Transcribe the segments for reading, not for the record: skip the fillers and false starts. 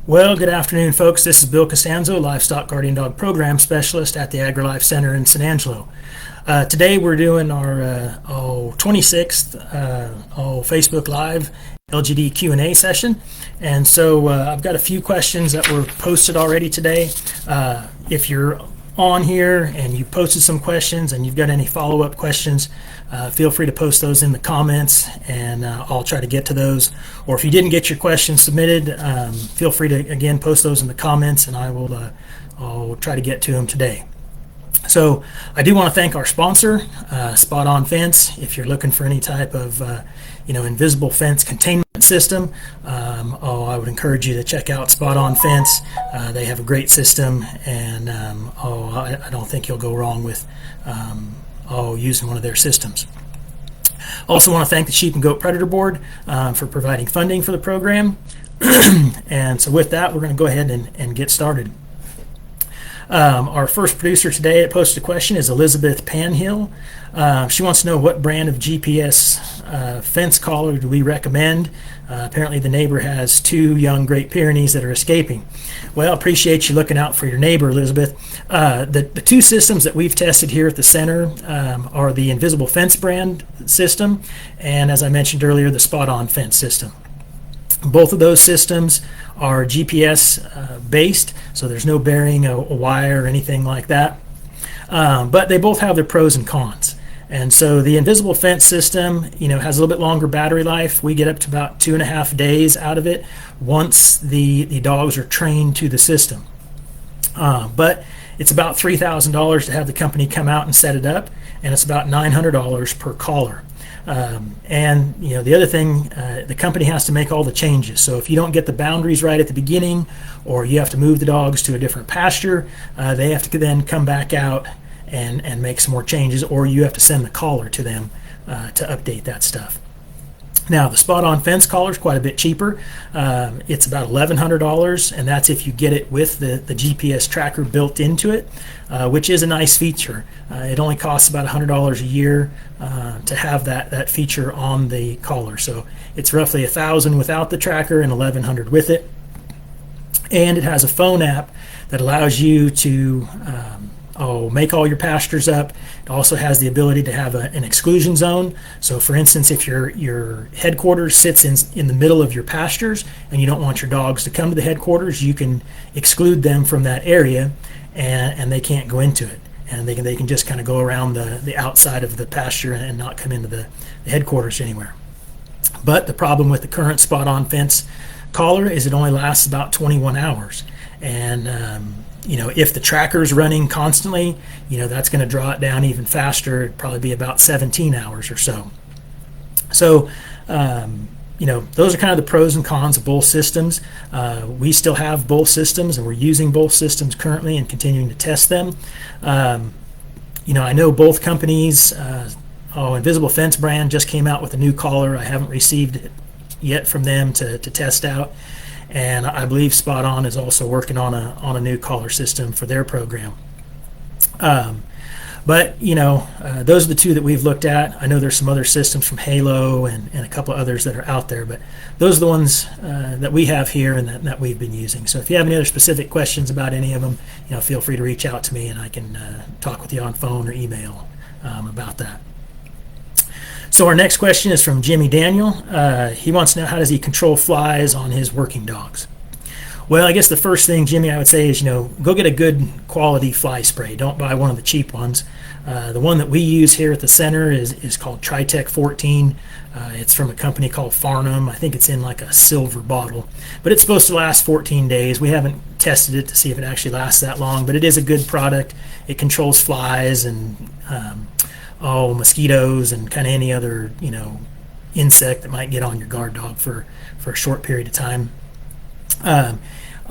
Well, good afternoon, folks. This is Bill Costanzo, Livestock Guardian Dog Program Specialist at the AgriLife Center in San Angelo. Today we're doing our 26th Facebook Live LGD Q&A session. And so I've got a few questions that were posted already today. If you're on here and you posted some questions and you've got any follow-up questions, feel free to post those in the comments and I'll try to get to those. Or if you didn't get your questions submitted, feel free to again post those in the comments and I'll try to get to them today. So I do want to thank our sponsor, Spot On Fence. If you're looking for any type of invisible fence containment system, I would encourage you to check out Spot On Fence. They have a great system, and I don't think you'll go wrong with using one of their systems. Also want to thank the Sheep and Goat Predator Board for providing funding for the program. And so with that, we're going to go ahead and get started. Our first producer today that posted a question is Elizabeth Panhill. She wants to know what brand of GPS fence collar do we recommend. Apparently the neighbor has two young Great Pyrenees that are escaping. Well, appreciate you looking out for your neighbor, Elizabeth. The two systems that we've tested here at the center are the Invisible Fence brand system and, as I mentioned earlier, the Spot On Fence system. Both of those systems are GPS based, so there's no burying a wire or anything like that. But they both have their pros and cons. And so the Invisible Fence system, has a little bit longer battery life. We get up to about 2.5 days out of it once the dogs are trained to the system. But it's about $3,000 to have the company come out and set it up, and it's about $900 per collar. And the other thing, the company has to make all the changes. So if you don't get the boundaries right at the beginning, or you have to move the dogs to a different pasture, they have to then come back out and make some more changes, or you have to send the collar to them to update that stuff. Now, the Spot On Fence collar is quite a bit cheaper. It's about $1,100, and that's if you get it with the GPS tracker built into it, which is a nice feature. It only costs about $100 a year to have that feature on the collar. So it's roughly $1,000 without the tracker and $1,100 with it. And it has a phone app that allows you to make all your pastures up. It also has the ability to have an exclusion zone. So for instance, if your headquarters sits in the middle of your pastures and you don't want your dogs to come to the headquarters, you can exclude them from that area and they can't go into it. And they can just kind of go around the outside of the pasture and not come into the headquarters anywhere. But the problem with the current Spot On Fence collar is it only lasts about 21 hours. And if the tracker's running constantly, that's going to draw it down even faster. It'd probably be about 17 hours or so. So, those are kind of the pros and cons of both systems. We still have both systems, and we're using both systems currently and continuing to test them. I know both companies, Invisible Fence brand just came out with a new collar. I haven't received it yet from them to test out. And I believe Spot On is also working on a new collar system for their program. But those are the two that we've looked at. I know there's some other systems from Halo and a couple of others that are out there, but those are the ones that we have here and that we've been using. So if you have any other specific questions about any of them, feel free to reach out to me and I can talk with you on phone or email about that. So our next question is from Jimmy Daniel. He wants to know, how does he control flies on his working dogs? Well, I guess the first thing, Jimmy, I would say is, go get a good quality fly spray. Don't buy one of the cheap ones. The one that we use here at the center is called Tritech 14. It's from a company called Farnham. I think it's in like a silver bottle. But it's supposed to last 14 days. We haven't tested it to see if it actually lasts that long, but it is a good product. It controls flies and mosquitoes and kind of any other insect that might get on your guard dog for a short period of time.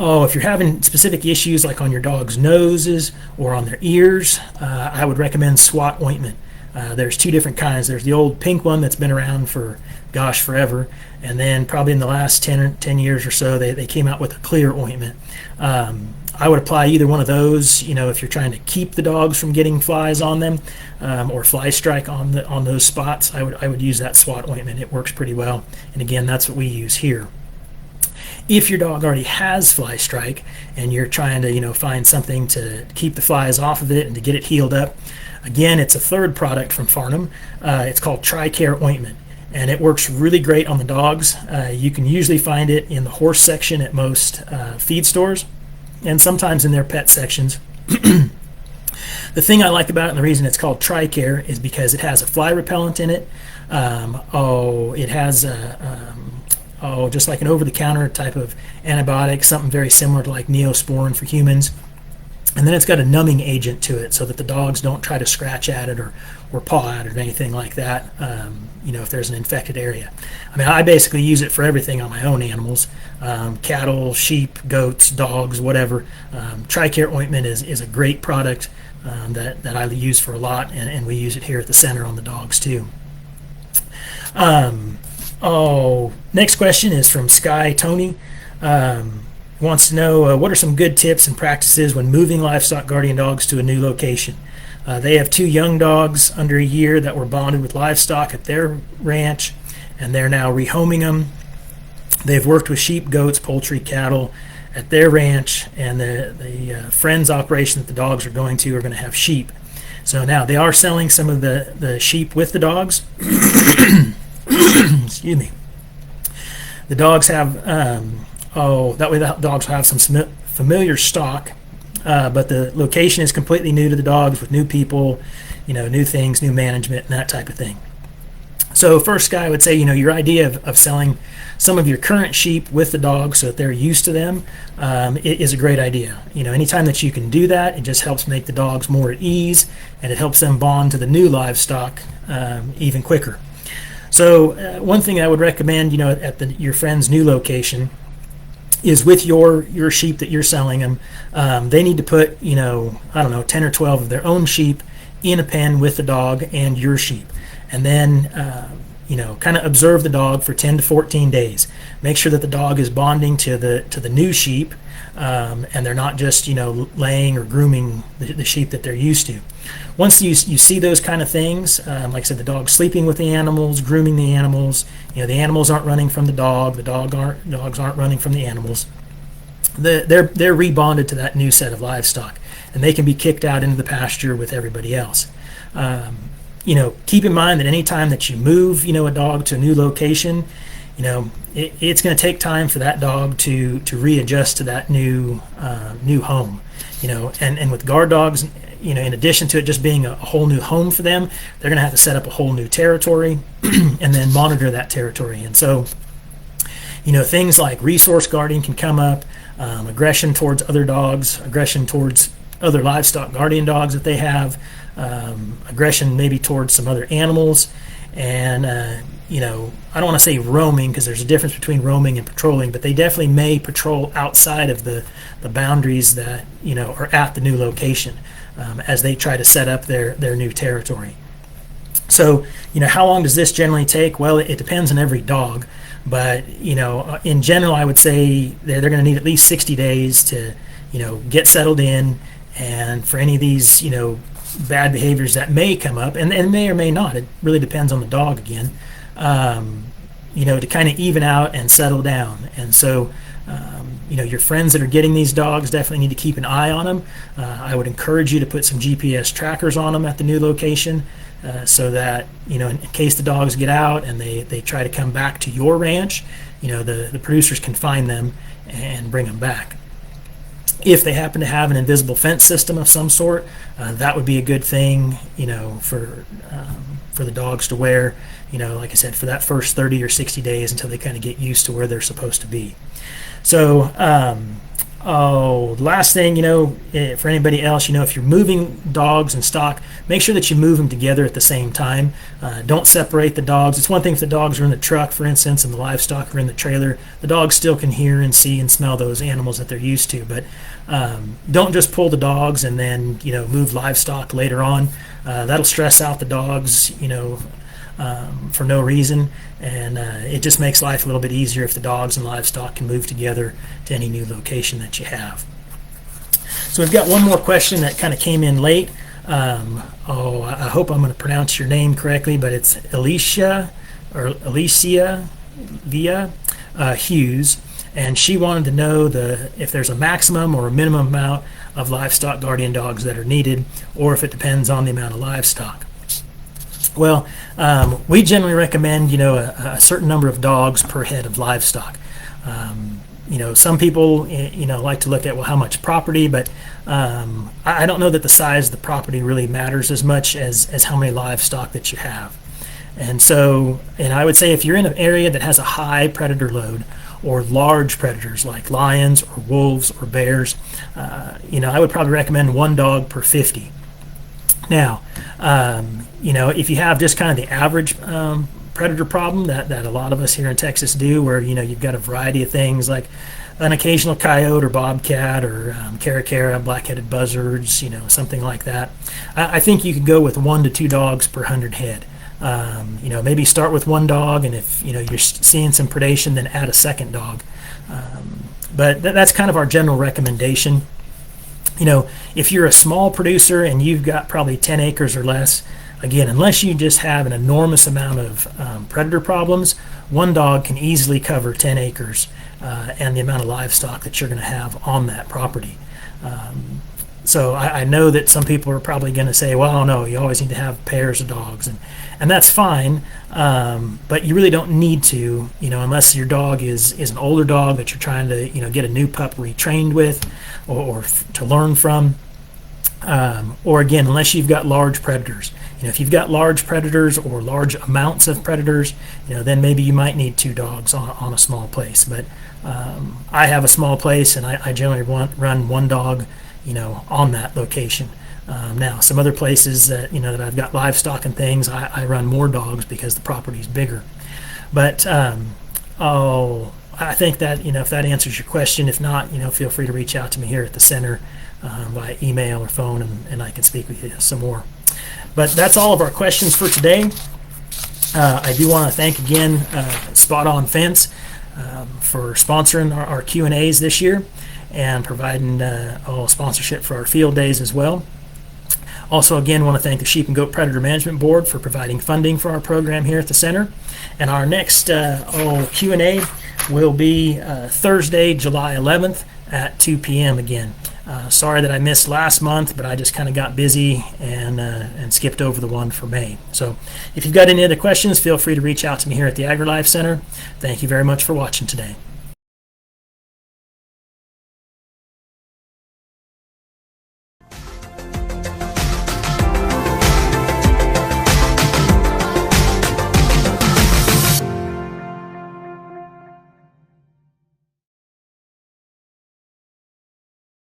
If you're having specific issues like on your dog's noses or on their ears, I would recommend SWAT ointment. There's two different kinds. There's the old pink one that's been around for forever, and then probably in the last 10 years or so they came out with a clear ointment. I would apply either one of those, if you're trying to keep the dogs from getting flies on them, or fly strike on those spots. I would use that SWAT ointment. It works pretty well, and again, that's what we use here. If your dog already has fly strike and you're trying to, find something to keep the flies off of it and to get it healed up, again, it's a third product from Farnham. It's called TriCare ointment, and it works really great on the dogs. You can usually find it in the horse section at most feed stores, and sometimes in their pet sections. The thing I like about it, and the reason it's called TriCare, is because it has a fly repellent in it. It has just like an over-the-counter type of antibiotic, something very similar to like Neosporin for humans. And then it's got a numbing agent to it so that the dogs don't try to scratch at it or paw at it or anything like that, if there's an infected area. I mean, I basically use it for everything on my own animals, cattle, sheep, goats, dogs, whatever. TriCare ointment is a great product that I use for a lot, and we use it here at the center on the dogs too. Next question is from Sky Tony. Wants to know what are some good tips and practices when moving livestock guardian dogs to a new location. They have 2 young dogs under a year that were bonded with livestock at their ranch, and they're now rehoming them. They've worked with sheep, goats, poultry, cattle at their ranch, and the friends operation that the dogs are going to have sheep. So now they are selling some of the sheep with the dogs. Excuse me. The dogs have that way the dogs have some familiar stock, but the location is completely new to the dogs with new people, new things, new management, and that type of thing. So first, I would say, your idea of selling some of your current sheep with the dogs so that they're used to them is a great idea. Anytime that you can do that, it just helps make the dogs more at ease, and it helps them bond to the new livestock even quicker. So one thing I would recommend, at your friend's new location is with your sheep that you're selling them, they need to put, 10 or 12 of their own sheep in a pen with the dog and your sheep. And then, kind of observe the dog for 10 to 14 days. Make sure that the dog is bonding to the new sheep, and they're not just, laying or grooming the sheep that they're used to. Once you see those kind of things, like I said, the dog sleeping with the animals, grooming the animals, the animals aren't running from the dog, dogs aren't running from the animals. They're rebonded to that new set of livestock, and they can be kicked out into the pasture with everybody else. Keep in mind that any time that you move, a dog to a new location, it's going to take time for that dog to readjust to that new home. And with guard dogs, in addition to it just being a whole new home for them, they're going to have to set up a whole new territory and then monitor that territory. And so, things like resource guarding can come up, aggression towards other dogs, aggression towards other livestock guardian dogs that they have, aggression maybe towards some other animals, and I don't want to say roaming, because there's a difference between roaming and patrolling, but they definitely may patrol outside of the boundaries that are at the new location as they try to set up their new territory. So how long does this generally take? Well, it depends on every dog, but in general, I would say they're going to need at least 60 days to get settled in, and for any of these bad behaviors that may come up, and may or may not, it really depends on the dog again, to kind of even out and settle down. And so your friends that are getting these dogs definitely need to keep an eye on them. I would encourage you to put some GPS trackers on them at the new location, so that in case the dogs get out and they try to come back to your ranch, the producers can find them and bring them back. If they happen to have an invisible fence system of some sort, that would be a good thing, for the dogs to wear, like I said, for that first 30 or 60 days until they kind of get used to where they're supposed to be. So, last thing, for anybody else, if you're moving dogs and stock, make sure that you move them together at the same time. Don't separate the dogs. It's one thing if the dogs are in the truck, for instance, and the livestock are in the trailer. The dogs still can hear and see and smell those animals that they're used to, but don't just pull the dogs and then, move livestock later on. That'll stress out the dogs, for no reason, and it just makes life a little bit easier if the dogs and livestock can move together to any new location that you have. So we've got one more question that kind of came in late. I hope I'm going to pronounce your name correctly, but it's Alicia Via Hughes. and she wanted to know if there's a maximum or a minimum amount of livestock guardian dogs that are needed, or if it depends on the amount of livestock. Well, we generally recommend, a certain number of dogs per head of livestock. Some people, like to look at, well, how much property, but I don't know that the size of the property really matters as much as how many livestock that you have. And so, I would say if you're in an area that has a high predator load or large predators like lions or wolves or bears, I would probably recommend one dog per 50. Now, if you have just kind of the average predator problem that a lot of us here in Texas do, where you've got a variety of things like an occasional coyote or bobcat or caracara, black-headed buzzards, something like that, I think you could go with 1 to 2 dogs per 100 head. Maybe start with one dog, and if you're seeing some predation, then add a second dog. But that's kind of our general recommendation. If you're a small producer and you've got probably 10 acres or less, again, unless you just have an enormous amount of predator problems, one dog can easily cover 10 acres and the amount of livestock that you're going to have on that property. So I know that some people are probably going to say, well, no, you always need to have pairs of dogs, and that's fine, but you really don't need to, unless your dog is an older dog that you're trying to, get a new pup retrained with or to learn from, or again, unless you've got large predators. If you've got large predators or large amounts of predators, then maybe you might need 2 dogs on a small place. But I have a small place, and I generally run one dog, on that location. Now, some other places that that I've got livestock and things, I run more dogs because the property is bigger. But I think that if that answers your question. If not, feel free to reach out to me here at the center via email or phone, and I can speak with you some more. But that's all of our questions for today. I do want to thank again Spot On Fence for sponsoring our Q&As this year and providing sponsorship for our field days as well. Also, again, want to thank the Sheep and Goat Predator Management Board for providing funding for our program here at the center. And our next Q&A will be Thursday, July 11th at 2 p.m. again. Sorry that I missed last month, but I just kind of got busy and skipped over the one for May. So if you've got any other questions, feel free to reach out to me here at the AgriLife Center. Thank you very much for watching today.